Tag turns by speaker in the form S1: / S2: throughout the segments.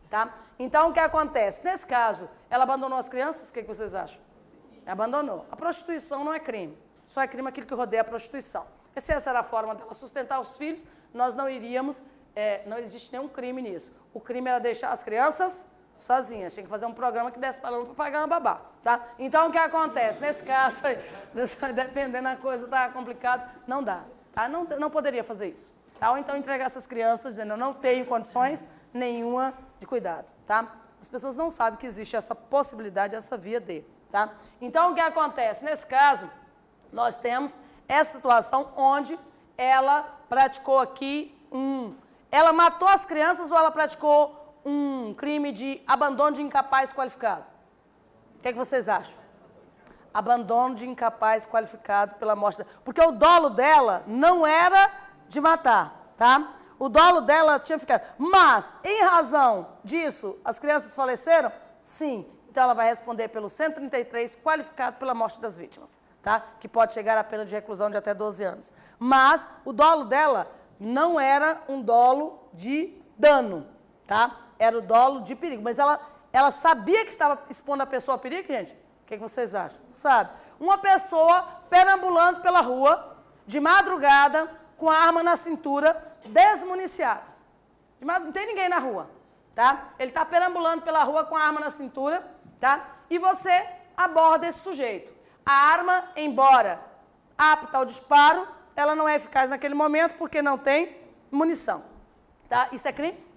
S1: tá? Então, o que acontece? Nesse caso, ela abandonou as crianças, o que vocês acham? Abandonou. A prostituição não é crime, só é crime aquilo que rodeia a prostituição. Se essa era a forma dela sustentar os filhos, nós não iríamos, não existe nenhum crime nisso. O crime era deixar as crianças sozinhas, tinha que fazer um programa que desse para ela para pagar uma babá, tá? Então, o que acontece? Nesse caso, dependendo da coisa, tá complicado, não dá, tá? Não poderia fazer isso, tá? Ou então entregar essas crianças dizendo, eu não tenho condições nenhuma de cuidado, tá? As pessoas não sabem que existe essa possibilidade, essa via de, tá? Então, o que acontece? Nesse caso, nós temos essa situação onde ela praticou aqui ela matou as crianças ou ela praticou um crime de abandono de incapaz qualificado? O que vocês acham? Abandono de incapaz qualificado pela morte dela. Porque o dolo dela não era de matar, tá? O dolo dela tinha ficado. Mas, em razão disso, as crianças faleceram? Sim. Então, ela vai responder pelo 133, qualificado pela morte das vítimas, tá? Que pode chegar à pena de reclusão de até 12 anos. Mas, o dolo dela não era um dolo de dano, tá? Era o dolo de perigo. Mas ela sabia que estava expondo a pessoa a perigo, gente? O que vocês acham? Sabe? Uma pessoa perambulando pela rua, de madrugada, com a arma na cintura, desmuniciado. Não tem ninguém na rua, tá? Ele está perambulando pela rua com a arma na cintura, tá? E você aborda esse sujeito. A arma, embora apta ao disparo, ela não é eficaz naquele momento porque não tem munição, tá? Isso é crime?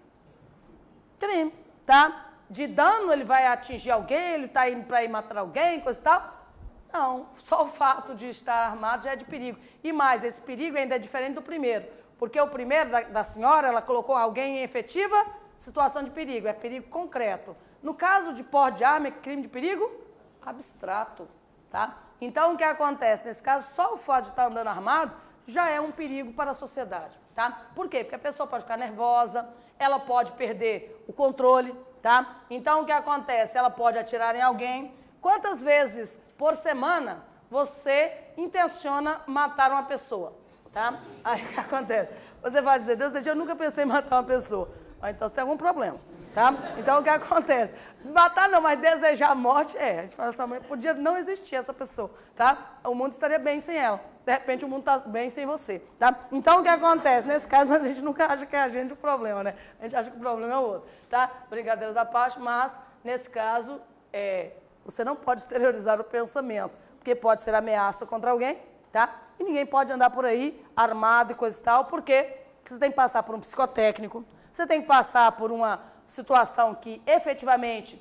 S1: Crime, tá? De dano, ele vai atingir alguém, ele está indo para ir matar alguém, coisa e tal? Não, só o fato de estar armado já é de perigo. E mais, esse perigo ainda é diferente do primeiro. Porque o primeiro da senhora, ela colocou alguém em efetiva situação de perigo, é perigo concreto. No caso de porte de arma, é crime de perigo abstrato, tá? Então, o que acontece? Nesse caso, só o fato de estar andando armado já é um perigo para a sociedade, tá? Por quê? Porque a pessoa pode ficar nervosa, ela pode perder o controle, tá? Então, o que acontece? Ela pode atirar em alguém. Quantas vezes por semana você intenciona matar uma pessoa? Tá? Aí o que acontece? Você vai dizer, Deus, eu nunca pensei em matar uma pessoa. Mas então você tem algum problema, tá? Então o que acontece? Matar não, mas desejar a morte, a gente fala assim, podia não existir essa pessoa, tá? O mundo estaria bem sem ela. De repente o mundo está bem sem você, tá? Então o que acontece? Nesse caso, mas a gente nunca acha que é a gente o problema, né? A gente acha que o problema é o outro, tá? Brincadeiras à parte, mas nesse caso, você não pode exteriorizar o pensamento, porque pode ser ameaça contra alguém, tá? E ninguém pode andar por aí armado e coisa e tal, por quê? Porque você tem que passar por um psicotécnico, você tem que passar por uma situação que efetivamente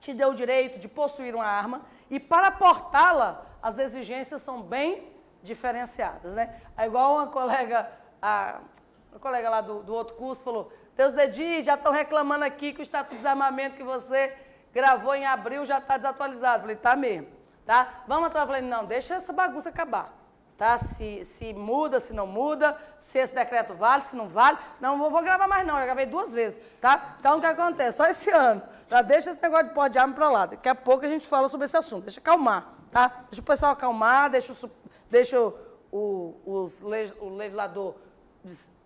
S1: te deu o direito de possuir uma arma e para portá-la, as exigências são bem diferenciadas, né? É igual uma colega lá do outro curso falou, Deus Dedi, já estão reclamando aqui que o Estatuto de Desarmamento que você gravou em abril já está desatualizado. Falei, tá mesmo, tá? Vamos atrás. Falei, não, deixa essa bagunça acabar, tá? Se muda, se não muda, se esse decreto vale, se não vale. Não vou gravar mais não, já gravei 2 vezes, tá? Então, o que acontece? Só esse ano, tá? Deixa esse negócio de porte de arma para lá. Daqui a pouco a gente fala sobre esse assunto. Deixa acalmar, tá? Deixa o pessoal acalmar, deixa o legislador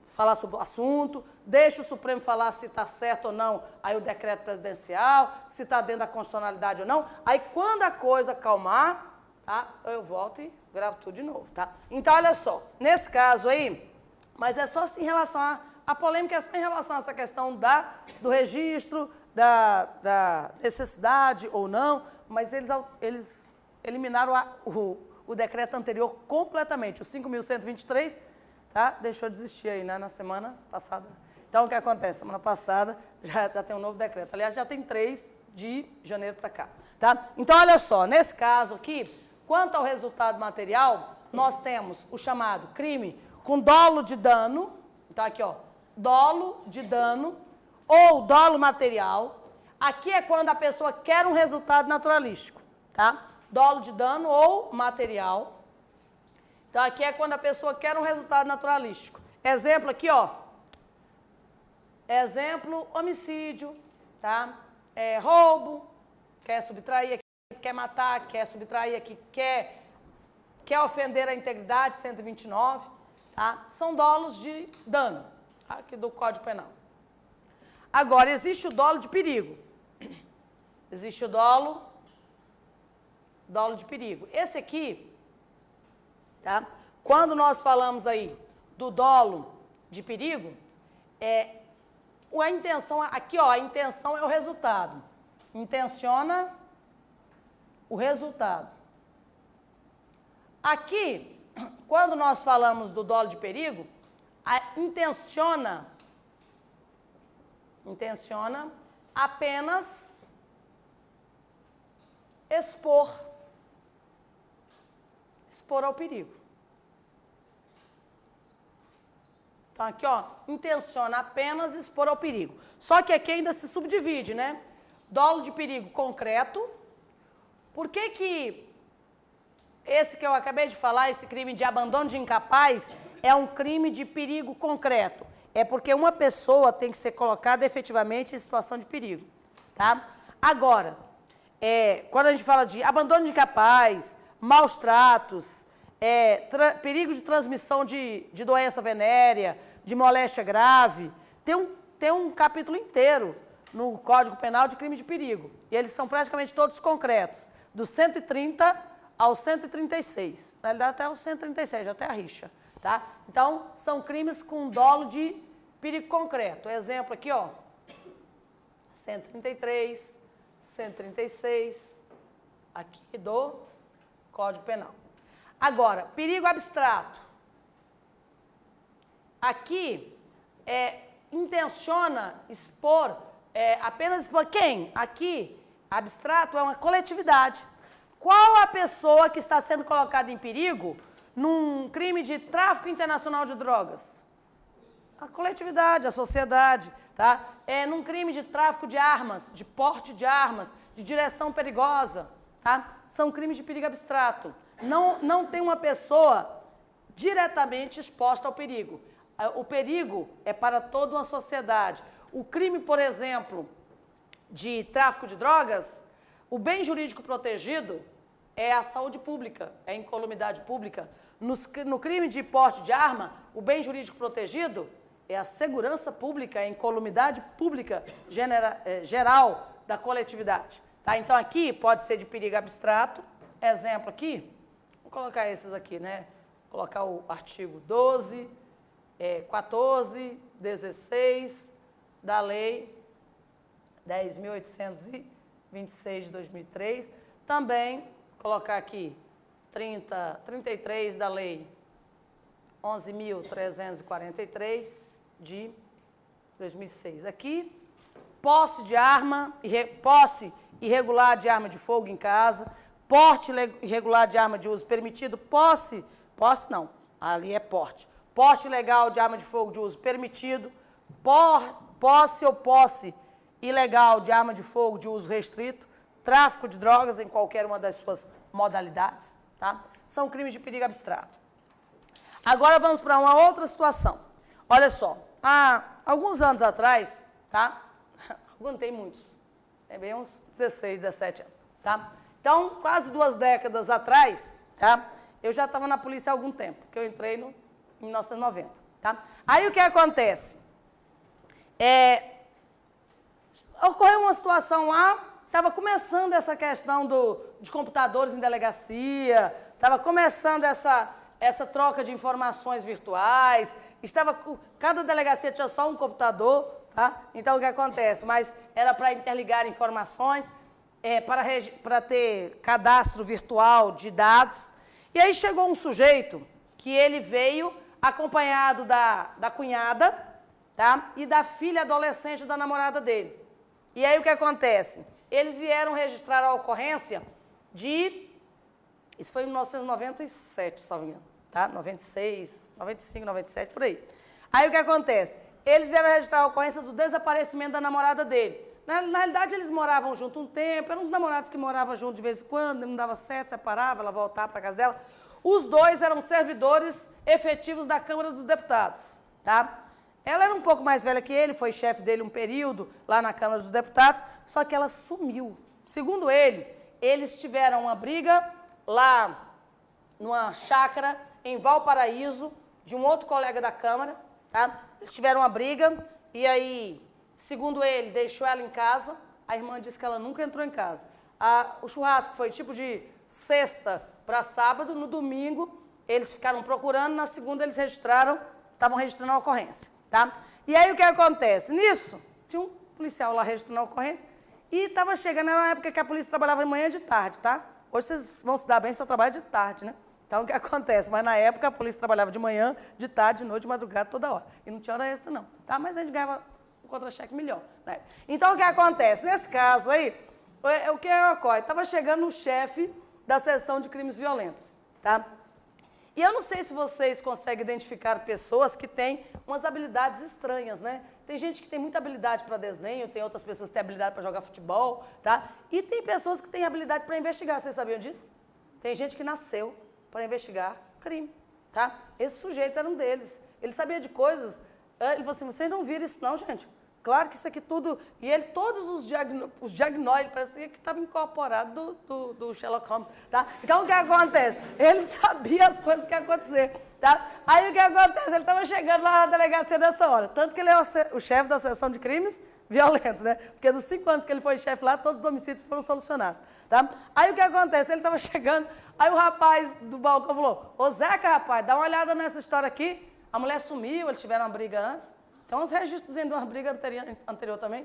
S1: falar sobre o assunto, deixa o Supremo falar se está certo ou não, aí o decreto presidencial, se está dentro da constitucionalidade ou não. Aí, quando a coisa acalmar, tá, eu volto e gravo tudo de novo, tá? Então, olha só, nesse caso aí, mas é só em relação a polêmica, é só em relação a essa questão do registro, da necessidade ou não, mas eles eliminaram o decreto anterior completamente, o 5.123, tá? Deixou de existir aí, né, na semana passada. Então, o que acontece? Semana passada já tem um novo decreto. Aliás, já tem 3 de janeiro para cá, tá? Então, olha só, nesse caso aqui, quanto ao resultado material, nós temos o chamado crime com dolo de dano, tá aqui, ó, dolo de dano ou dolo material. Aqui é quando a pessoa quer um resultado naturalístico, tá? Dolo de dano ou material. Então, aqui é quando a pessoa quer um resultado naturalístico. Exemplo aqui, ó. Exemplo, homicídio, tá? Roubo, quer subtrair, aqui quer matar, quer subtrair, aqui quer ofender a integridade, 129, tá? São dolos de dano, tá? Aqui do Código Penal. Agora, existe o dolo de perigo. Existe o dolo de perigo. Esse aqui, tá? Quando nós falamos aí do dolo de perigo, a intenção, aqui ó, a intenção é o resultado. Intenciona o resultado. Aqui, quando nós falamos do dolo de perigo, intenciona apenas expor ao perigo. Então, aqui, ó, intenciona apenas expor ao perigo. Só que aqui ainda se subdivide, né? Dolo de perigo concreto. Por que esse que eu acabei de falar, esse crime de abandono de incapaz, é um crime de perigo concreto? É porque uma pessoa tem que ser colocada efetivamente em situação de perigo, tá? Agora, quando a gente fala de abandono de incapaz, maus tratos, perigo de transmissão de doença venérea, de moléstia grave, tem um capítulo inteiro no Código Penal de crime de perigo. E eles são praticamente todos concretos, do 130 ao 136. Na realidade, até o 136, até a rixa, tá? Então, são crimes com dolo de perigo concreto. Exemplo aqui, ó, 133, 136, aqui do Código Penal. Agora, perigo abstrato. Aqui, intenciona expor, apenas expor quem? Aqui, abstrato é uma coletividade. Qual a pessoa que está sendo colocada em perigo num crime de tráfico internacional de drogas? A coletividade, a sociedade, tá? Num crime de tráfico de armas, de porte de armas, de direção perigosa, tá? São crimes de perigo abstrato. Não tem uma pessoa diretamente exposta ao perigo. O perigo é para toda uma sociedade. O crime, por exemplo, de tráfico de drogas, o bem jurídico protegido é a saúde pública, é a incolumidade pública. No crime de porte de arma, o bem jurídico protegido é a segurança pública, é a incolumidade pública geral da coletividade. Tá? Então, aqui pode ser de perigo abstrato. Exemplo aqui, vou colocar esses aqui, né? Vou colocar o artigo 12, 14, 16 da Lei 10.826 de 2003. Também colocar aqui 33 da Lei 11.343 de 2006. Aqui, posse de arma, posse irregular de arma de fogo em casa, porte irregular de arma de uso permitido, posse não, ali é porte. Porte ilegal de arma de fogo de uso permitido, posse ou posse ilegal de arma de fogo de uso restrito, tráfico de drogas em qualquer uma das suas modalidades, tá? São crimes de perigo abstrato. Agora vamos para uma outra situação. Olha só, há alguns anos atrás, tá? Não tem muitos, tem bem uns 16, 17 anos, tá? Então, quase 2 décadas atrás, tá? Eu já estava na polícia há algum tempo, que eu entrei em 1990, tá? Aí o que acontece? Ocorreu uma situação lá, estava começando essa questão de computadores em delegacia, estava começando essa troca de informações virtuais, cada delegacia tinha só um computador, tá? Então, o que acontece? Mas era para interligar informações, para ter cadastro virtual de dados. E aí chegou um sujeito que ele veio acompanhado da cunhada, tá? E da filha adolescente da namorada dele. E aí o que acontece? Eles vieram registrar a ocorrência isso foi em 1997, se não me engano, tá? 96, 95, 97, por aí. Aí o que acontece? Eles vieram registrar a ocorrência do desaparecimento da namorada dele. Na realidade, eles moravam junto um tempo, eram uns namorados que moravam junto de vez em quando, não dava certo, separava, ela voltava para casa dela. Os dois eram servidores efetivos da Câmara dos Deputados, tá? Ela era um pouco mais velha que ele, foi chefe dele um período lá na Câmara dos Deputados, só que ela sumiu. Segundo ele, eles tiveram uma briga lá numa chácara em Valparaíso, de um outro colega da Câmara, tá? Eles tiveram uma briga e aí Segundo ele, deixou ela em casa. A irmã disse que ela nunca entrou em casa. O churrasco foi tipo de sexta para sábado. No domingo, eles ficaram procurando. Na segunda, eles estavam registrando a ocorrência. Tá? E aí, o que acontece? Nisso, tinha um policial lá registrando a ocorrência. E estava chegando, era uma época que a polícia trabalhava de manhã e de tarde, tá? Hoje vocês vão se dar bem, só trabalha de tarde, né? Então, o que acontece? Mas na época a polícia trabalhava de manhã, de tarde, de noite, de madrugada, toda hora. E não tinha hora extra, não. Tá? Mas a gente ganhava um contra-cheque melhor. Né? Então, o que acontece? Nesse caso aí, o que ocorre? Estava chegando o chefe da seção de crimes violentos. Tá? E eu não sei se vocês conseguem identificar pessoas que têm umas habilidades estranhas, né? Tem gente que tem muita habilidade para desenho, tem outras pessoas que têm habilidade para jogar futebol, tá? E tem pessoas que têm habilidade para investigar. Vocês sabiam disso? Tem gente que nasceu para investigar crime, tá? Esse sujeito era um deles. Ele sabia de coisas. Ele falou assim, vocês não viram isso não, gente? Claro que isso aqui tudo... E ele, todos os diagnósticos, parecia que estava incorporado do Sherlock Holmes, tá? Então, o que acontece? Ele sabia as coisas que iam acontecer, tá? Aí, o que acontece? Ele estava chegando lá na delegacia nessa hora. Tanto que ele é o chefe da seção de crimes violentos, né? Porque dos 5 anos que ele foi chefe lá, todos os homicídios foram solucionados, tá? Aí, o que acontece? Ele estava chegando, aí o rapaz do balcão falou, ô Zeca, rapaz, dá uma olhada nessa história aqui. A mulher sumiu, eles tiveram uma briga antes. Tem uns registros de uma briga anterior também.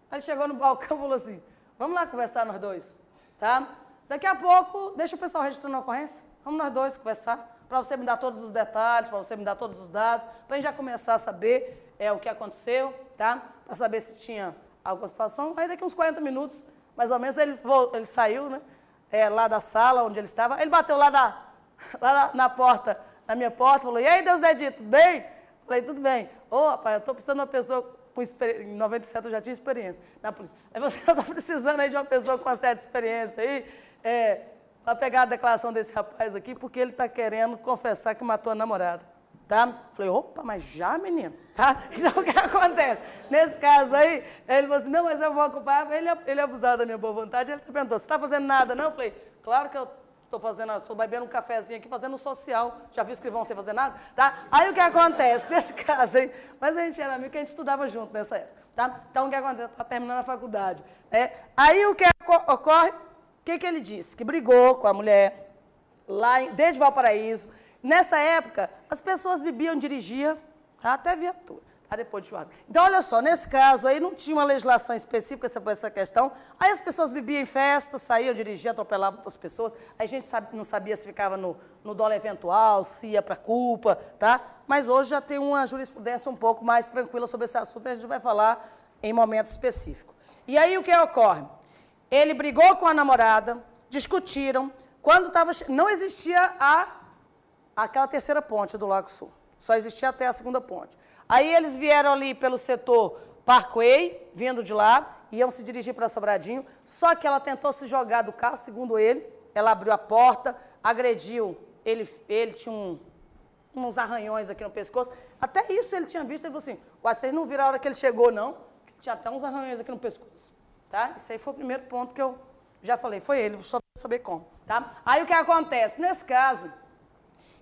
S1: Aí ele chegou no balcão e falou assim, vamos lá conversar nós dois, tá? Daqui a pouco, deixa o pessoal registrando a ocorrência, vamos nós dois conversar, para você me dar todos os detalhes, para você me dar todos os dados, para a gente já começar a saber o que aconteceu, tá? Para saber se tinha alguma situação. Aí daqui uns 40 minutos, mais ou menos, ele saiu, né? Lá da sala onde ele estava, ele bateu lá na porta, na minha porta, falou, e aí, Deus Dedito, tudo bem? Falei, tudo bem. Ô, rapaz, eu estou precisando de uma pessoa com experiência. Em 97 eu já tinha experiência na polícia. Aí você está precisando aí de uma pessoa com uma certa experiência aí, para pegar a declaração desse rapaz aqui, porque ele está querendo confessar que matou a namorada. Tá? Falei, opa, mas já, menino? Tá? Então, o que acontece? Nesse caso aí, ele falou assim, não, mas eu vou ocupar. Ele é abusado da minha boa vontade. Ele perguntou, você está fazendo nada, não? Eu falei, claro que eu estou bebendo um cafezinho aqui, fazendo um social. Já viu escrivão sem fazer nada? Tá? Aí o que acontece? Nesse caso aí, mas a gente era amigo, que a gente estudava junto nessa época. Tá? Então o que acontece? Está terminando a faculdade. Aí o que ocorre? O que ele disse? Que brigou com a mulher, lá desde Valparaíso. Nessa época, as pessoas bebiam, dirigiam, tá? Até viatura. Depois de churrasco. Então, olha só, nesse caso aí não tinha uma legislação específica sobre essa questão. Aí as pessoas bebiam em festa, saíam, dirigiam, atropelavam outras pessoas. Aí a gente não sabia se ficava no dolo eventual, se ia para culpa, tá? Mas hoje já tem uma jurisprudência um pouco mais tranquila sobre esse assunto, e a gente vai falar em momento específico. E aí o que ocorre? Ele brigou com a namorada, discutiram. Quando estava... Não existia aquela terceira ponte do Lago Sul. Só existia até a segunda ponte. Aí eles vieram ali pelo setor Parkway, vindo de lá, iam se dirigir para Sobradinho, só que ela tentou se jogar do carro, segundo ele, ela abriu a porta, agrediu, ele tinha uns arranhões aqui no pescoço, até isso ele tinha visto, ele falou assim, vocês não viram a hora que ele chegou, não? Tinha até uns arranhões aqui no pescoço, tá? Isso aí foi o primeiro ponto que eu já falei, foi ele, só para saber como, tá? Aí o que acontece? Nesse caso,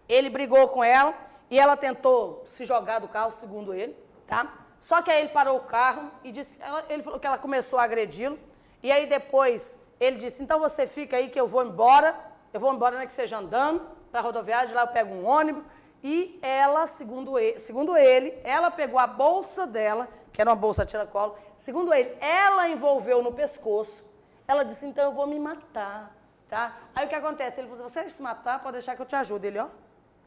S1: ele brigou com ela, e ela tentou se jogar do carro, segundo ele, tá? Só que aí ele parou o carro e disse, ele falou que ela começou a agredi-lo. E aí depois ele disse, então você fica aí que eu vou embora nem que seja andando para a rodoviária, lá eu pego um ônibus. E ela, segundo ele, ela pegou a bolsa dela, que era uma bolsa tiracolo, segundo ele, ela envolveu no pescoço. Ela disse, então eu vou me matar, tá? Aí o que acontece? Ele falou, você se matar, pode deixar que eu te ajude. Ele, ó.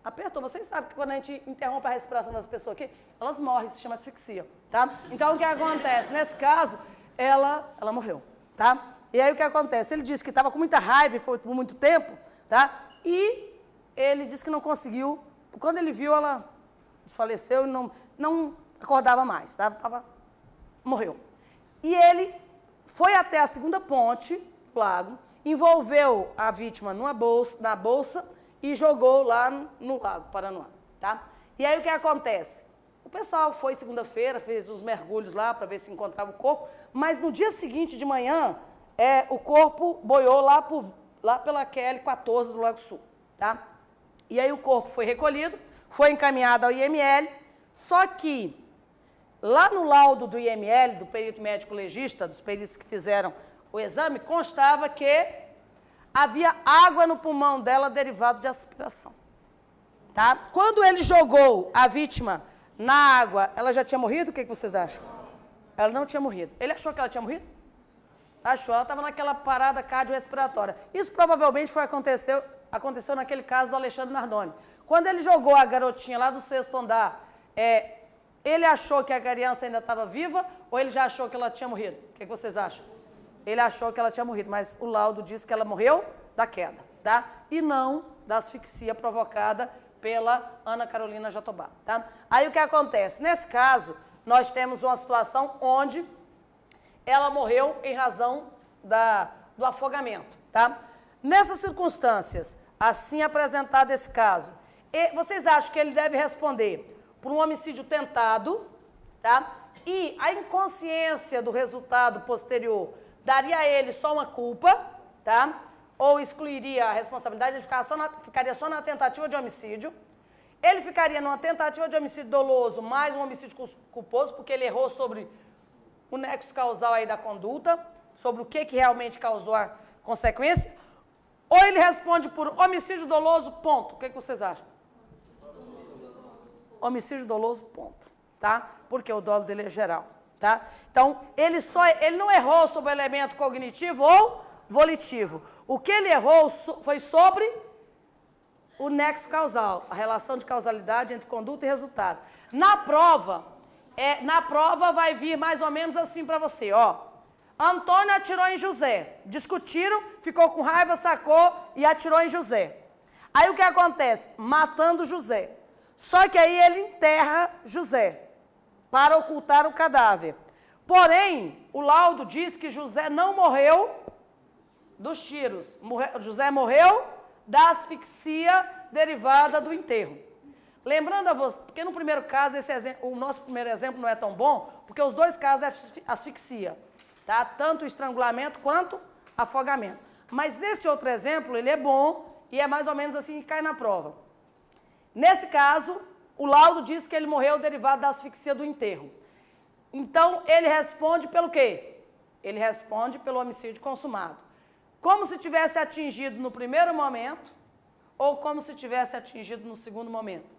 S1: Apertou. Vocês sabem que quando a gente interrompe a respiração das pessoas aqui, elas morrem, se chama asfixia, tá? Então, o que acontece? Nesse caso, ela morreu, tá? E aí, o que acontece? Ele disse que estava com muita raiva, foi por muito tempo, tá? E ele disse que não conseguiu. Quando ele viu, ela desfaleceu e não acordava mais, tá? Morreu. E ele foi até a segunda ponte do lago, envolveu a vítima na bolsa, e jogou lá no Lago Paranoá, tá? E aí o que acontece? O pessoal foi segunda-feira, fez os mergulhos lá para ver se encontrava o corpo, mas no dia seguinte de manhã, o corpo boiou lá pela QL14 do Lago Sul, tá? E aí o corpo foi recolhido, foi encaminhado ao IML, só que lá no laudo do IML, do perito médico legista, dos peritos que fizeram o exame, constava que havia água no pulmão dela derivado de aspiração. Tá? Quando ele jogou a vítima na água, ela já tinha morrido? O que vocês acham? Ela não tinha morrido. Ele achou que ela tinha morrido? Achou. Ela estava naquela parada cardiorrespiratória. Isso provavelmente aconteceu naquele caso do Alexandre Nardoni. Quando ele jogou a garotinha lá do 6º andar, ele achou que a criança ainda estava viva ou ele já achou que ela tinha morrido? O que vocês acham? Ele achou que ela tinha morrido, mas o laudo diz que ela morreu da queda, tá? E não da asfixia provocada pela Ana Carolina Jatobá, tá? Aí o que acontece? Nesse caso, nós temos uma situação onde ela morreu em razão do afogamento, tá? Nessas circunstâncias, assim apresentado esse caso, vocês acham que ele deve responder por um homicídio tentado, tá? E a inconsciência do resultado posterior daria a ele só uma culpa, tá? Ou excluiria a responsabilidade, ele ficaria só na tentativa de homicídio. Ele ficaria numa tentativa de homicídio doloso, mais um homicídio culposo, porque ele errou sobre o nexo causal aí da conduta, sobre o que realmente causou a consequência. Ou ele responde por homicídio doloso, ponto. O que vocês acham? Homicídio doloso, ponto. Tá? Porque o dolo dele é geral. Tá? Então, ele não errou sobre o elemento cognitivo ou volitivo. O que ele errou foi sobre o nexo causal, a relação de causalidade entre conduta e resultado. Na prova vai vir mais ou menos assim para você, ó. Antônio atirou em José. Discutiram, ficou com raiva, sacou e atirou em José. Aí o que acontece? Matando José. Só que aí ele enterra José para ocultar o cadáver. Porém, o laudo diz que José não morreu dos tiros. José morreu da asfixia derivada do enterro. Lembrando a você, porque no primeiro caso, o nosso primeiro exemplo não é tão bom, porque os dois casos é asfixia, tá? Tanto o estrangulamento quanto afogamento. Mas nesse outro exemplo, ele é bom e é mais ou menos assim que cai na prova. Nesse caso, o laudo diz que ele morreu derivado da asfixia do enterro. Então, ele responde pelo quê? Ele responde pelo homicídio consumado. Como se tivesse atingido no primeiro momento ou como se tivesse atingido no segundo momento.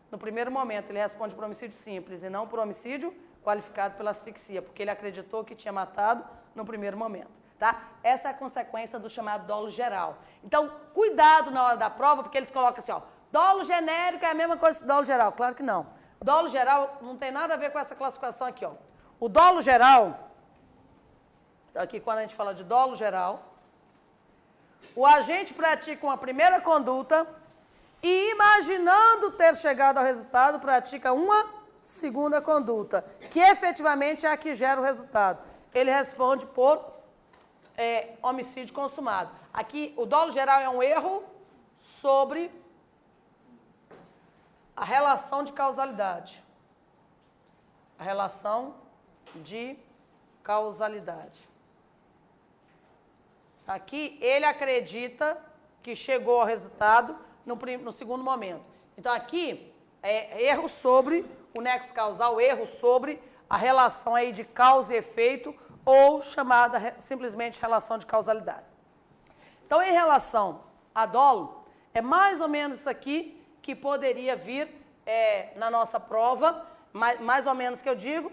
S1: No primeiro momento, ele responde por homicídio simples e não por homicídio qualificado pela asfixia, porque ele acreditou que tinha matado no primeiro momento. Tá? Essa é a consequência do chamado dolo geral. Então, cuidado na hora da prova, porque eles colocam assim, ó, dolo genérico é a mesma coisa que dolo geral. Claro que não. Dolo geral não tem nada a ver com essa classificação aqui, ó. O dolo geral, então aqui quando a gente fala de dolo geral, o agente pratica uma primeira conduta e, imaginando ter chegado ao resultado, pratica uma segunda conduta, que efetivamente é a que gera o resultado. Ele responde por homicídio consumado. Aqui, o dolo geral é um erro sobre a relação de causalidade. A relação de causalidade. Aqui, ele acredita que chegou ao resultado no segundo momento. Então, aqui, erro sobre o nexo causal, erro sobre a relação aí de causa e efeito, ou chamada simplesmente relação de causalidade. Então, em relação a dolo, é mais ou menos isso aqui que poderia vir na nossa prova, mais ou menos que eu digo,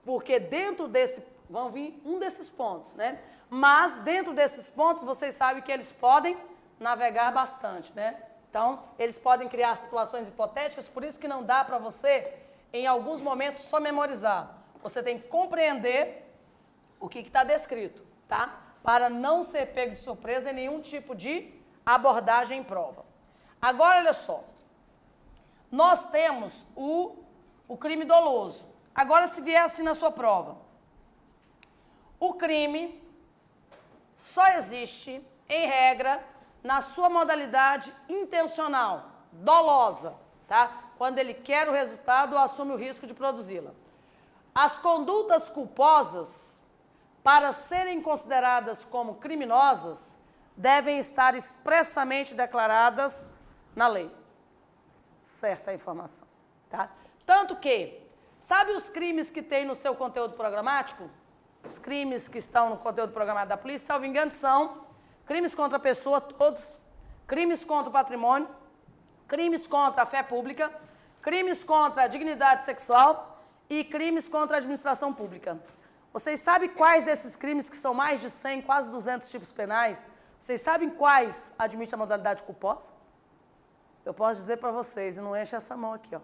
S1: porque dentro desse, vão vir um desses pontos, né? Mas dentro desses pontos, vocês sabem que eles podem navegar bastante, né? Então, eles podem criar situações hipotéticas, por isso que não dá para você, em alguns momentos, só memorizar. Você tem que compreender o que está descrito, tá? Para não ser pego de surpresa em nenhum tipo de abordagem em prova. Agora, olha só. Nós temos o crime doloso. Agora, se vier assim na sua prova. O crime só existe, em regra, na sua modalidade intencional, dolosa, tá? Quando ele quer o resultado ou assume o risco de produzi-la. As condutas culposas, para serem consideradas como criminosas, devem estar expressamente declaradas na lei. Certa a informação, tá? Tanto que, Sabe os crimes que tem no seu conteúdo programático? Os crimes que estão no conteúdo programático da polícia, salvo engano, são crimes contra a pessoa, todos, crimes contra o patrimônio, crimes contra a fé pública, crimes contra a dignidade sexual e crimes contra a administração pública. Vocês sabem quais desses crimes, que são mais de 100, quase 200 tipos penais, vocês sabem quais admite a modalidade culposa? Eu posso dizer para vocês, e não enche essa mão aqui, ó.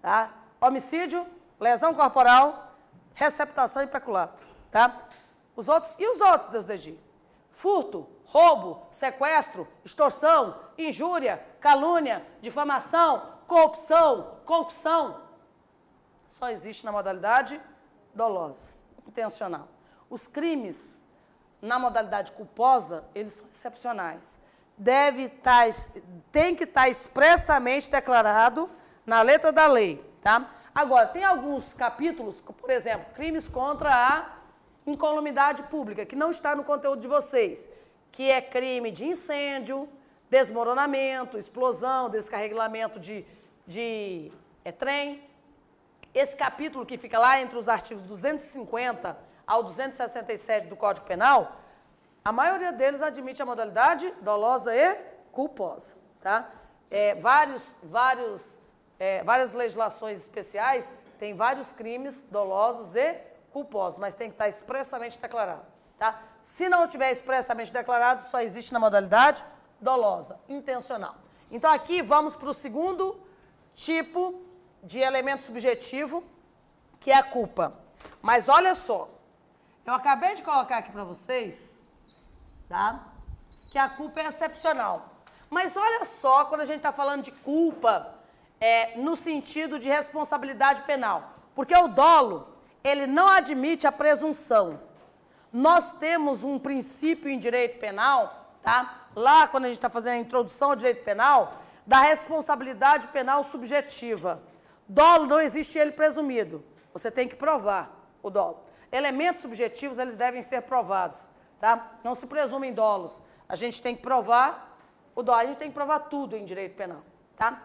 S1: Tá? Homicídio, lesão corporal, receptação e peculato, tá? Os outros, Deus exige? Furto, roubo, sequestro, extorsão, injúria, calúnia, difamação, corrupção, concussão. Só existe na modalidade dolosa, intencional. Os crimes na modalidade culposa, eles são excepcionais. Tem que estar expressamente declarado na letra da lei, tá? Agora, tem alguns capítulos, por exemplo, crimes contra a incolumidade pública, que não está no conteúdo de vocês, que é crime de incêndio, desmoronamento, explosão, descarregamento de trem. Esse capítulo que fica lá entre os artigos 250 ao 267 do Código Penal, a maioria deles admite a modalidade dolosa e culposa, tá? Várias legislações especiais têm vários crimes dolosos e culposos, mas tem que estar expressamente declarado, tá? Se não estiver expressamente declarado, só existe na modalidade dolosa, intencional. Então, aqui vamos para o segundo tipo de elemento subjetivo, que é a culpa. Mas olha só, eu acabei de colocar aqui para vocês, tá? Que a culpa é excepcional. Mas olha só, quando a gente está falando de culpa, no sentido de responsabilidade penal. Porque o dolo, ele não admite a presunção. Nós temos um princípio em direito penal, tá? Lá, quando a gente está fazendo a introdução ao direito penal, da responsabilidade penal subjetiva. Dolo não existe ele presumido. Você tem que provar o dolo. Elementos subjetivos, eles devem ser provados, tá? Não se presumem dolos. A gente tem que provar o dolo. A gente tem que provar tudo em direito penal, tá?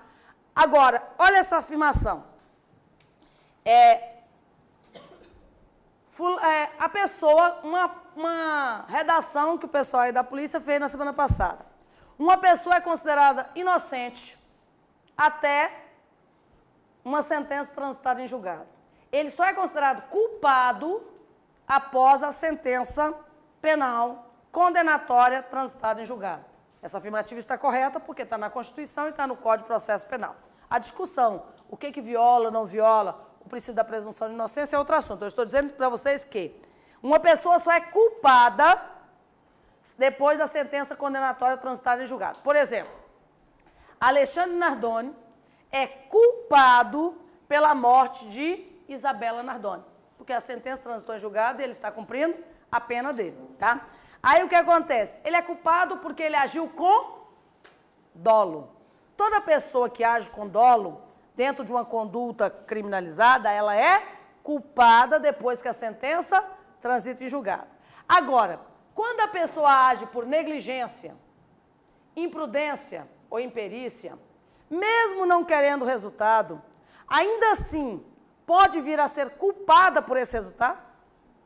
S1: Agora, olha essa afirmação. A pessoa, uma redação que o pessoal aí da polícia fez na semana passada. Uma pessoa é considerada inocente até uma sentença transitada em julgado. Ele só é considerado culpado após a sentença penal condenatória transitada em julgado. Essa afirmativa está correta porque está na Constituição e está no Código de Processo Penal. A discussão, o que viola, não viola, o princípio da presunção de inocência é outro assunto. Eu estou dizendo para vocês que uma pessoa só é culpada depois da sentença condenatória transitada em julgado. Por exemplo, Alexandre Nardoni é culpado pela morte de Isabela Nardoni, porque a sentença transitou em julgado e ele está cumprindo a pena dele, tá? Aí o que acontece? Ele é culpado porque ele agiu com dolo. Toda pessoa que age com dolo, dentro de uma conduta criminalizada, ela é culpada depois que a sentença transita em julgado. Agora, quando a pessoa age por negligência, imprudência ou imperícia, mesmo não querendo o resultado, ainda assim pode vir a ser culpada por esse resultado?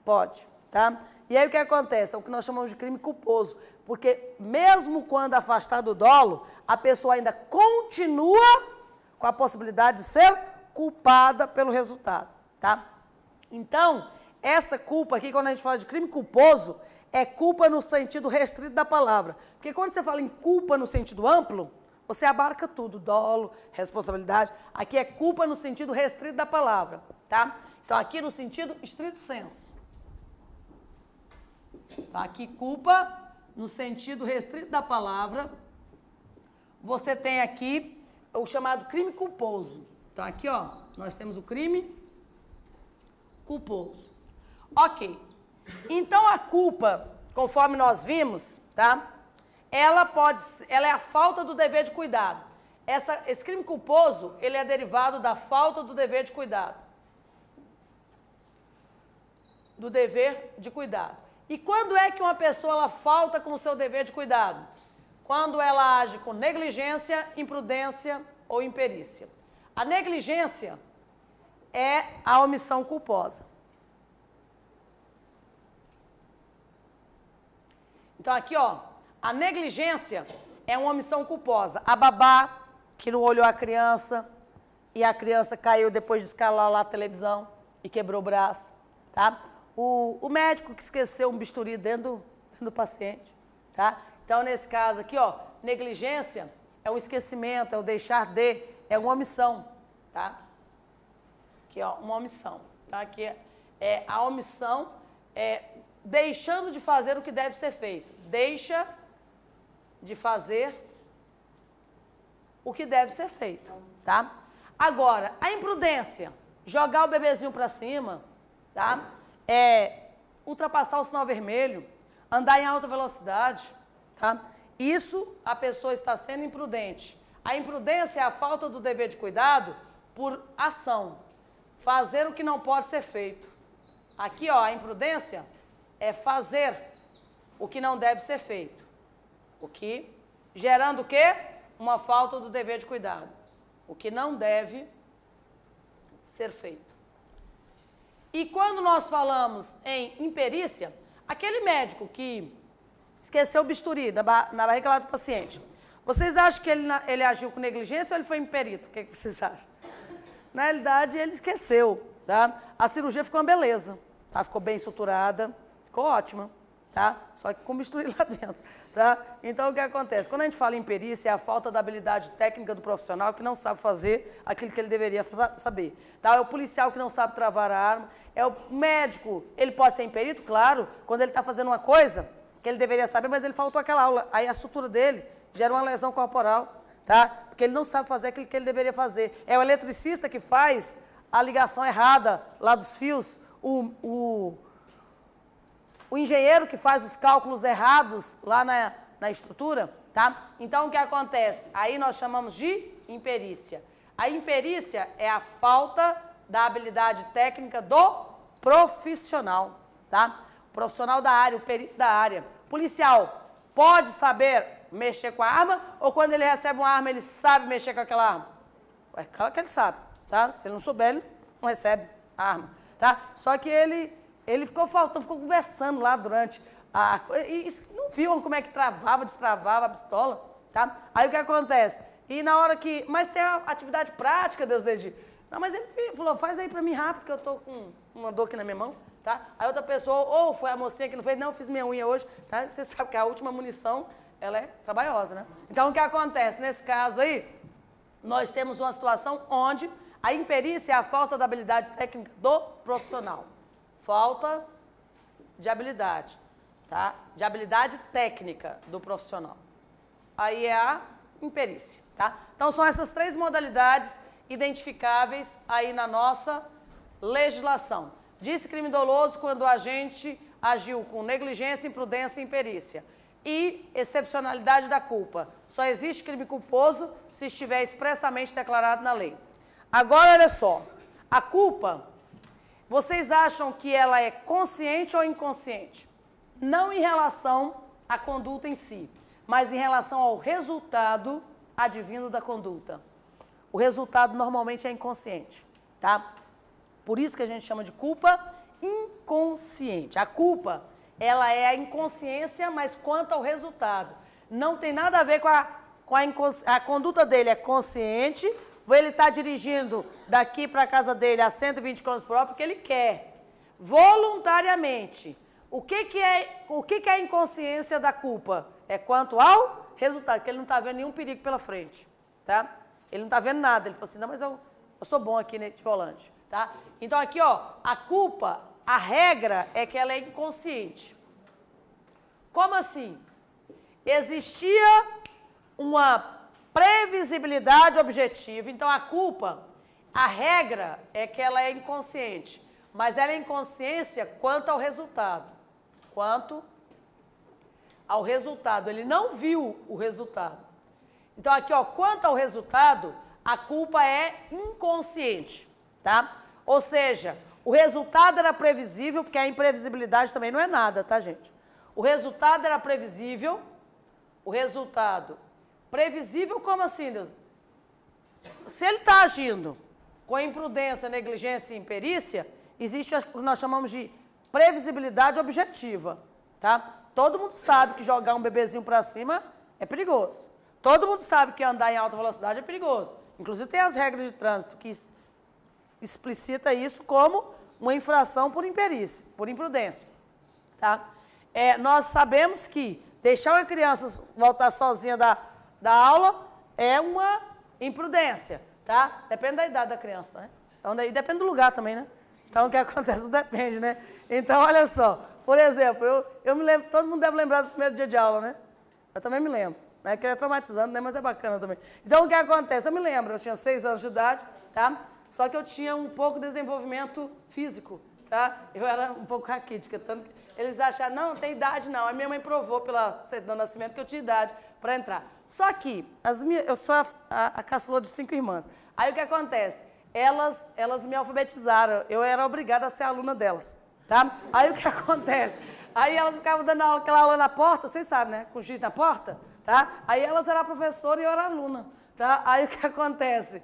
S1: Pode, tá? E aí o que acontece? É o que nós chamamos de crime culposo, porque mesmo quando afastado do dolo, a pessoa ainda continua com a possibilidade de ser culpada pelo resultado, tá? Então, essa culpa aqui, quando a gente fala de crime culposo, é culpa no sentido restrito da palavra. Porque quando você fala em culpa no sentido amplo, você abarca tudo, dolo, responsabilidade. Aqui é culpa no sentido restrito da palavra, tá? Então, aqui no sentido estrito sensu. Então, aqui, culpa no sentido restrito da palavra. Você tem aqui o chamado crime culposo. Então, aqui, ó, nós temos o crime culposo. Ok. Então, a culpa, conforme nós vimos, tá? Ela é a falta do dever de cuidado. Esse crime culposo, ele é derivado da falta do dever de cuidado. Do dever de cuidado. E quando é que uma pessoa ela falta com o seu dever de cuidado? Quando ela age com negligência, imprudência ou imperícia. A negligência é a omissão culposa. Então, aqui, ó, a negligência é uma omissão culposa. A babá, que não olhou a criança, e a criança caiu depois de escalar lá a televisão e quebrou o braço, tá? O médico que esqueceu um bisturi dentro do paciente, tá? Então, nesse caso aqui, ó, negligência é um esquecimento, é o deixar de, é uma omissão, tá? Aqui, ó, uma omissão, tá? Aqui é a omissão, deixando de fazer o que deve ser feito. Deixa de fazer o que deve ser feito, tá? Agora, a imprudência, jogar o bebezinho para cima, tá? Ultrapassar o sinal vermelho, andar em alta velocidade, tá? Isso, a pessoa está sendo imprudente. A imprudência é a falta do dever de cuidado por ação. Fazer o que não pode ser feito. Aqui, ó, a imprudência é fazer o que não deve ser feito. O que, gerando o quê? Uma falta do dever de cuidado. O que não deve ser feito. E quando nós falamos em imperícia, aquele médico que esqueceu o bisturi na barriga lá do paciente, vocês acham que ele agiu com negligência ou ele foi imperito? O que vocês acham? Na realidade, ele esqueceu, tá? A cirurgia ficou uma beleza, tá? Ficou bem suturada, ficou ótima, tá? Só que com bisturi lá dentro, tá? Então, o que acontece? Quando a gente fala em perícia, é a falta da habilidade técnica do profissional que não sabe fazer aquilo que ele deveria saber, tá? É o policial que não sabe travar a arma, é o médico, ele pode ser imperito, claro, quando ele está fazendo uma coisa que ele deveria saber, mas ele faltou aquela aula, aí a sutura dele gera uma lesão corporal, tá? Porque ele não sabe fazer aquilo que ele deveria fazer. É o eletricista que faz a ligação errada lá dos fios, o engenheiro que faz os cálculos errados lá na estrutura, tá? Então, o que acontece? Aí nós chamamos de imperícia. A imperícia é a falta da habilidade técnica do profissional, tá? O profissional da área, o perito da área. Policial pode saber mexer com a arma ou quando ele recebe uma arma ele sabe mexer com aquela arma? É claro que ele sabe, tá? Se ele não souber, ele não recebe a arma, tá? Só que ele ficou faltando, ficou conversando lá durante e não viu como é que travava, destravava a pistola, tá? Aí o que acontece? E na hora que... Mas tem a atividade prática, Deus dele. Não, mas ele falou, faz aí pra mim rápido que eu tô com uma dor aqui na minha mão, tá? Aí outra pessoa, ou foi a mocinha que não fez, não, eu fiz minha unha hoje, tá? Você sabe que a última munição, ela é trabalhosa, né? Então, o que acontece? Nesse caso aí, nós temos uma situação onde a imperícia é a falta da habilidade técnica do profissional. Falta de habilidade, tá? De habilidade técnica do profissional. Aí é a imperícia, tá? Então, são essas três modalidades identificáveis aí na nossa legislação. Disse crime doloso quando o agente agiu com negligência, imprudência e imperícia. E excepcionalidade da culpa. Só existe crime culposo se estiver expressamente declarado na lei. Agora, olha só. A culpa, vocês acham que ela é consciente ou inconsciente? Não em relação à conduta em si, mas em relação ao resultado advindo da conduta. O resultado normalmente é inconsciente, tá? Por isso que a gente chama de culpa inconsciente. A culpa, ela é a inconsciência, mas quanto ao resultado. Não tem nada a ver com a conduta dele é consciente, ou ele está dirigindo daqui para a casa dele a 120 km por hora porque ele quer, voluntariamente. O que é a inconsciência da culpa? É quanto ao resultado, que ele não está vendo nenhum perigo pela frente, tá? Ele não está vendo nada. Ele falou assim, não, mas eu sou bom aqui nesse volante, tá? Então, aqui, ó, a culpa, a regra é que ela é inconsciente. Como assim? Existia uma previsibilidade objetiva. Então, a culpa, a regra é que ela é inconsciente. Mas ela é inconsciência quanto ao resultado. Quanto ao resultado. Ele não viu o resultado. Então, aqui, ó, quanto ao resultado, a culpa é inconsciente, tá? Ou seja, o resultado era previsível, porque a imprevisibilidade também não é nada, tá, gente? O resultado era previsível, o resultado previsível como assim, Deus? Se ele está agindo com imprudência, negligência e imperícia, existe o que nós chamamos de previsibilidade objetiva, tá? Todo mundo sabe que jogar um bebezinho para cima é perigoso. Todo mundo sabe que andar em alta velocidade é perigoso. Inclusive tem as regras de trânsito que explicita isso como uma infração por imperícia, por imprudência, tá? Nós sabemos que deixar uma criança voltar sozinha da aula é uma imprudência, tá? Depende da idade da criança, né? Então, daí depende do lugar também, né? Então, o que acontece não depende, né? Então, olha só, por exemplo, eu me lembro, todo mundo deve lembrar do primeiro dia de aula, né? Eu também me lembro, né? Que é traumatizante, né? Mas é bacana também. Então, o que acontece? Eu me lembro, eu tinha 6 anos de idade, tá? Só que eu tinha um pouco de desenvolvimento físico, tá? Eu era um pouco raquítica, tanto que eles acharam, não tem idade não. A minha mãe provou pela certidão de nascimento que eu tinha idade para entrar. Só que eu sou a caçula de 5 irmãs. Aí o que acontece? Elas me alfabetizaram, eu era obrigada a ser aluna delas, tá? Aí o que acontece? Aí elas ficavam dando aula, aquela aula na porta, vocês sabem, né? Com o giz na porta, tá? Aí elas eram professora e eu era aluna, tá? Aí o que acontece?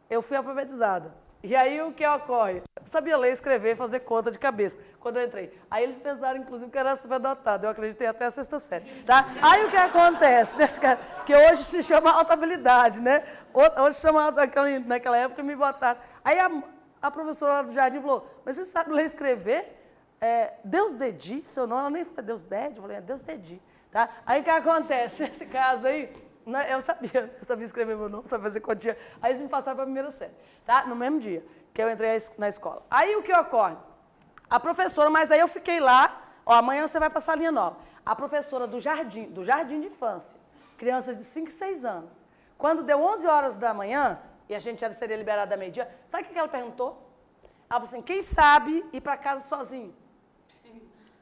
S1: Eu fui alfabetizada. E aí o que ocorre? Eu sabia ler, escrever, fazer conta de cabeça quando eu entrei. Aí eles pensaram, inclusive, que eu era superdotado. Eu acreditei até a 6ª série, tá? Aí o que acontece? Que hoje se chama alta habilidade, né? Hoje se chama, naquela época me botaram. Aí a professora lá do jardim falou, mas você sabe ler e escrever? Deus Dedi, seu nome, ela nem falou Deus Dedi, eu falei, Deus Dedi, tá? Aí o que acontece? Nesse caso aí, eu sabia escrever meu nome, sabia fazer continha. Aí eles me passaram para a primeira série, tá? No mesmo dia que eu entrei na escola. Aí o que ocorre? A professora, mas aí eu fiquei lá, ó, amanhã você vai para a salinha nova. A professora do jardim de infância, crianças de 5 e 6 anos. Quando deu 11 horas da manhã, e a gente seria liberada à meio-dia, sabe o que ela perguntou? Ela falou assim, quem sabe ir para casa sozinho?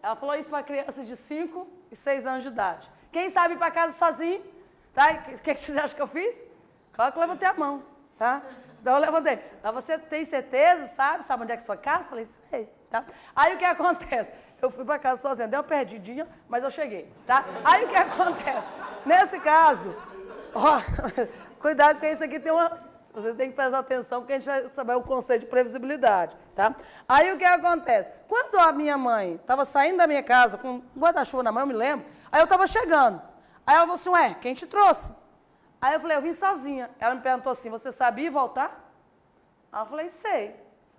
S1: Ela falou isso para crianças de 5 e 6 anos de idade. Quem sabe ir para casa sozinho? Tá? O que vocês acham que eu fiz? Claro que eu levantei a mão, tá? Então eu levantei. Mas você tem certeza, sabe? Sabe onde é que é sua casa? Eu falei, sei, tá? Aí o que acontece? Eu fui para casa sozinha, dei uma perdidinha, mas eu cheguei, tá? Aí o que acontece? Nesse caso, ó, cuidado com isso aqui, vocês têm que prestar atenção, porque a gente vai saber o conceito de previsibilidade, tá? Aí o que acontece? Quando a minha mãe estava saindo da minha casa com um guarda-chuva na mão, eu me lembro, aí eu estava chegando. Aí ela falou assim, ué, quem te trouxe? Aí eu falei, eu vim sozinha. Ela me perguntou assim, você sabia ir voltar? Aí eu falei, sei.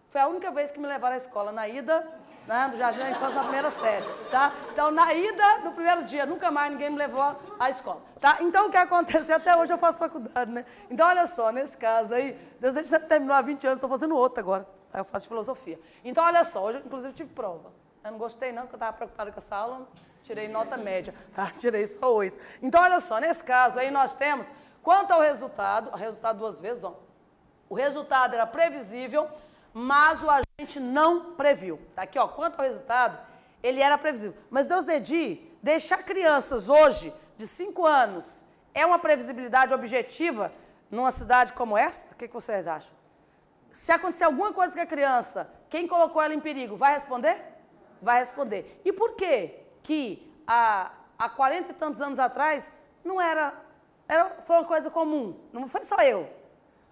S1: Foi a única vez que me levaram à escola, na ida, né, do Jardim da Infância, na primeira série, tá? Então, na ida do primeiro dia, nunca mais ninguém me levou à escola, tá? Então, o que aconteceu? Até hoje eu faço faculdade, né? Então, olha só, nesse caso aí, Deus deixa você terminou há 20 anos, estou fazendo outro agora, tá? Eu faço filosofia. Então, olha só, hoje, inclusive, tive prova. Eu não gostei não, porque eu estava preocupada com essa aula, tirei nota média, tá? Tirei só 8. Então, olha só, nesse caso aí nós temos, quanto ao resultado 2 vezes, ó, o resultado era previsível, mas o agente não previu. Tá aqui, ó, quanto ao resultado, ele era previsível. Mas Deus Dedi, deixar crianças hoje, de 5 anos, é uma previsibilidade objetiva numa cidade como esta? O que vocês acham? Se acontecer alguma coisa com a criança, quem colocou ela em perigo, vai responder? Vai responder. E por quê que há 40 e tantos anos atrás não foi uma coisa comum? Não foi só eu.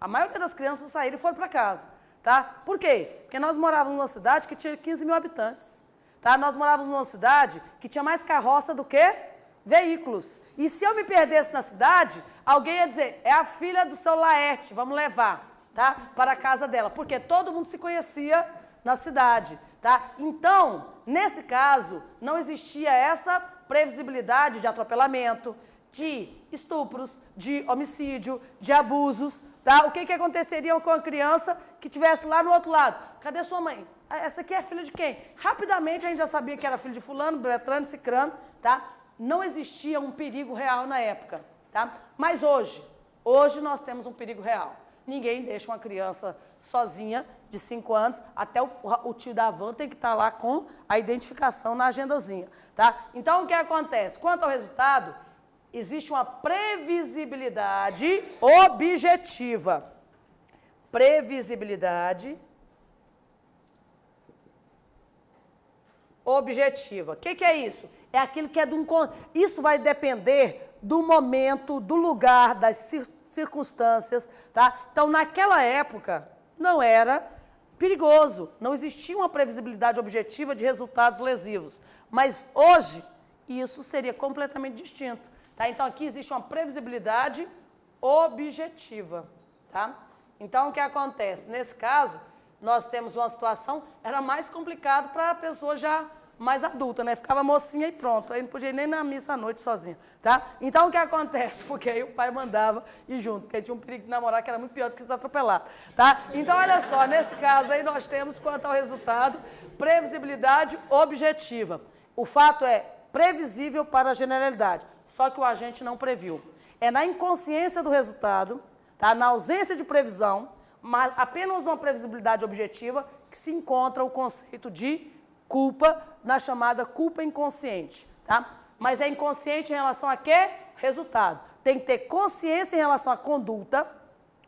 S1: A maioria das crianças saíram e foram para casa. Tá? Por quê? Porque nós morávamos numa cidade que tinha 15 mil habitantes. Tá? Nós morávamos numa cidade que tinha mais carroça do que veículos. E se eu me perdesse na cidade, alguém ia dizer, é a filha do seu Laerte, vamos levar, tá? Para a casa dela. Porque todo mundo se conhecia na cidade. Tá? Então, nesse caso, não existia essa previsibilidade de atropelamento, de estupros, de homicídio, de abusos. Tá? O que aconteceria com a criança que estivesse lá no outro lado? Cadê sua mãe? Essa aqui é filha de quem? Rapidamente a gente já sabia que era filho de fulano, Beltrano, Cicrano. Tá? Não existia um perigo real na época. Tá? Mas hoje nós temos um perigo real. Ninguém deixa uma criança sozinha de 5 anos, até o tio da van tem que estar lá com a identificação na agendazinha, tá? Então, o que acontece? Quanto ao resultado, existe uma previsibilidade objetiva. Previsibilidade objetiva. O que é isso? É aquilo que é de um... Isso vai depender do momento, do lugar, das circunstâncias, tá? Então, naquela época, não era perigoso, não existia uma previsibilidade objetiva de resultados lesivos. Mas hoje, isso seria completamente distinto, tá? Então, aqui existe uma previsibilidade objetiva, tá? Então, o que acontece? Nesse caso, nós temos uma situação, era mais complicado para a pessoa já mais adulta, né? Ficava mocinha e pronto, aí não podia ir nem na missa à noite sozinha, tá? Então, o que acontece? Porque aí o pai mandava ir junto, porque tinha um perigo de namorar que era muito pior do que se atropelar, tá? Então, olha só, nesse caso aí nós temos, quanto ao resultado, previsibilidade objetiva. O fato é previsível para a generalidade, só que o agente não previu. É na inconsciência do resultado, tá? Na ausência de previsão, mas apenas uma previsibilidade objetiva que se encontra o conceito de culpa na chamada culpa inconsciente, tá? Mas é inconsciente em relação a quê? Resultado. Tem que ter consciência em relação à conduta,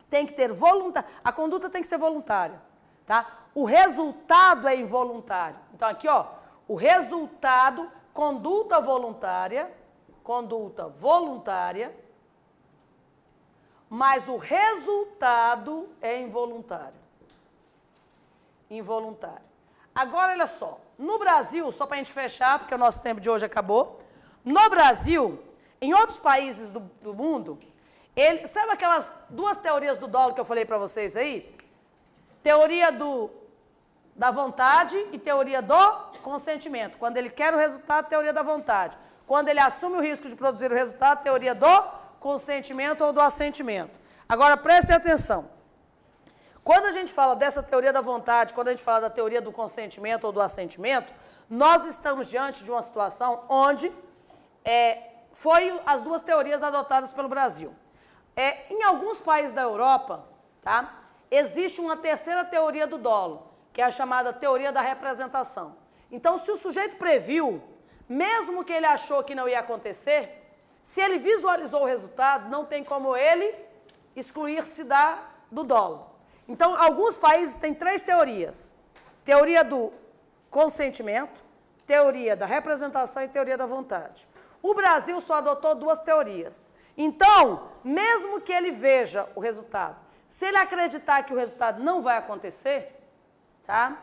S1: tem que ter voluntário. A conduta tem que ser voluntária, tá? O resultado é involuntário. Então aqui, ó, o resultado, conduta voluntária, mas o resultado é involuntário. Involuntário. Agora, olha só, no Brasil, só para a gente fechar, porque o nosso tempo de hoje acabou, no Brasil, em outros países do mundo, sabe aquelas duas teorias do dolo que eu falei para vocês aí? Teoria da vontade e teoria do consentimento. Quando ele quer o resultado, teoria da vontade. Quando ele assume o risco de produzir o resultado, teoria do consentimento ou do assentimento. Agora, prestem atenção. Quando a gente fala dessa teoria da vontade, quando a gente fala da teoria do consentimento ou do assentimento, nós estamos diante de uma situação onde foi as duas teorias adotadas pelo Brasil. Em alguns países da Europa, tá, existe uma terceira teoria do dolo, que é a chamada teoria da representação. Então, se o sujeito previu, mesmo que ele achou que não ia acontecer, se ele visualizou o resultado, não tem como ele excluir-se do dolo. Então, alguns países têm três teorias. Teoria do consentimento, teoria da representação e teoria da vontade. O Brasil só adotou duas teorias. Então, mesmo que ele veja o resultado, se ele acreditar que o resultado não vai acontecer, tá?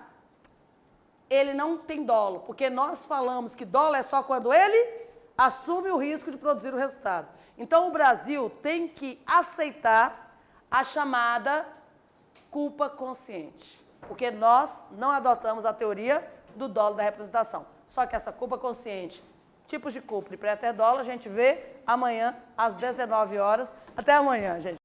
S1: Ele não tem dolo, porque nós falamos que dolo é só quando ele assume o risco de produzir o resultado. Então, o Brasil tem que aceitar a chamada culpa consciente, porque nós não adotamos a teoria do dolo da representação. Só que essa culpa consciente, tipos de culpa e pré-dolo, a gente vê amanhã às 19 horas. Até amanhã, gente.